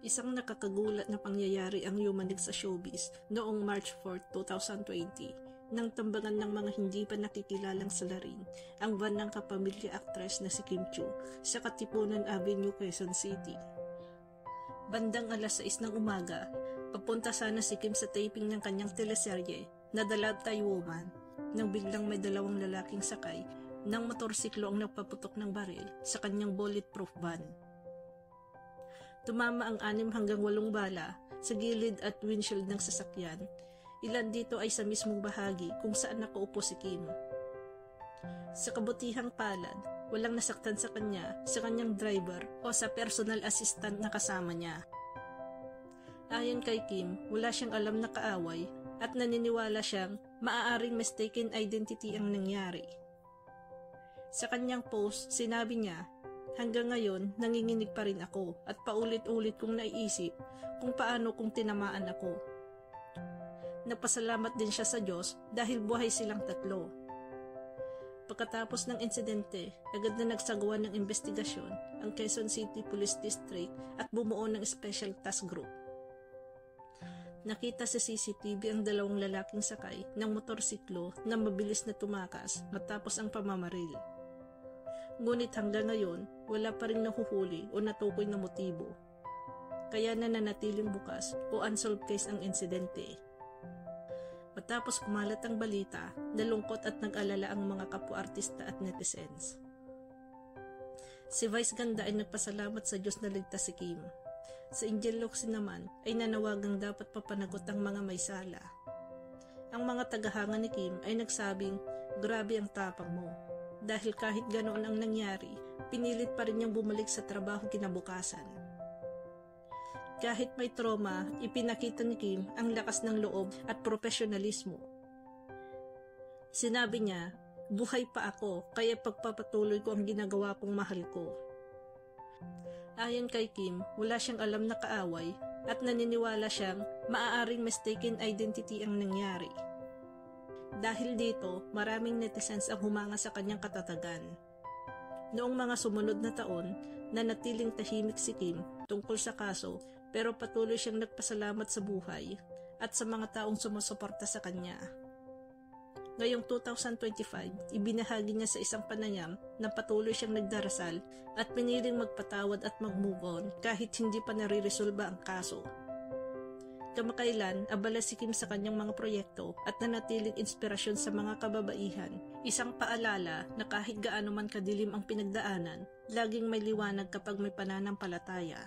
Isang nakakagulat na pangyayari ang yumanig sa showbiz noong March 4, 2020 nang tambangan ng mga hindi pa nakikilalang salarin ang van ng kapamilya aktres na si Kim Chiu sa Katipunan Avenue, Quezon City. Bandang alas 6 ng umaga, papunta sana si Kim sa taping ng kanyang teleserye na The Love Thai Woman nang biglang may dalawang lalaking sakay ng motorsiklo ang nagpaputok ng baril sa kanyang bulletproof van. Tumama ang 6 hanggang 8 bala sa gilid at windshield ng sasakyan. Ilan dito ay sa mismong bahagi kung saan nakaupo si Kim. Sa kabutihang palad, walang nasaktan sa kanyang driver o sa personal assistant na kasama niya. Ayon kay Kim, wala siyang alam na kaaway at naniniwala siyang maaaring mistaken identity ang nangyari. Sa kanyang post, sinabi niya, "Hanggang ngayon, nanginginig pa rin ako at paulit-ulit kong naiisip kung paano kung tinamaan ako." Nagpasalamat din siya sa Diyos dahil buhay silang tatlo. Pagkatapos ng insidente, agad na nagsagawa ng investigasyon ang Quezon City Police District at bumuo ng Special Task Group. Nakita sa CCTV ang dalawang lalaking sakay ng motorsiklo na mabilis na tumakas matapos ang pamamaril. Ngunit hanggang ngayon, wala pa rin nahuhuli o natukoy na motibo. Kaya nananatiling bukas o unsolved case ang insidente. Matapos kumalat ang balita, nalungkot at nag-alala ang mga kapwa-artista at netizens. Si Vice Ganda ay nagpasalamat sa Diyos na ligtas si Kim. Sa Angel Locsin naman ay nanawagang dapat papanagot ang mga may sala. Ang mga tagahanga ni Kim ay nagsabing, "Grabe ang tapang mo." Dahil kahit ganoon ang nangyari, pinilit pa rin niyang bumalik sa trabaho kinabukasan. Kahit may trauma, ipinakita ni Kim ang lakas ng loob at profesionalismo. Sinabi niya, "Buhay pa ako, kaya pagpapatuloy ko ang ginagawa kong mahal ko." Ayon kay Kim, wala siyang alam na kaaway at naniniwala siyang maaaring mistaken identity ang nangyari. Dahil dito, maraming netizens ang humanga sa kanyang katatagan. Noong mga sumunod na taon, nanatiling tahimik si Kim tungkol sa kaso pero patuloy siyang nagpasalamat sa buhay at sa mga taong sumusuporta sa kanya. Ngayong 2025, ibinahagi niya sa isang panayam na patuloy siyang nagdarasal at piniling magpatawad at mag-move on kahit hindi pa nare-resolba ang kaso. Kamakailan, abala si Kim sa kanyang mga proyekto at nanatiling inspirasyon sa mga kababaihan. Isang paalala na kahit gaano man kadilim ang pinagdaanan, laging may liwanag kapag may pananampalataya.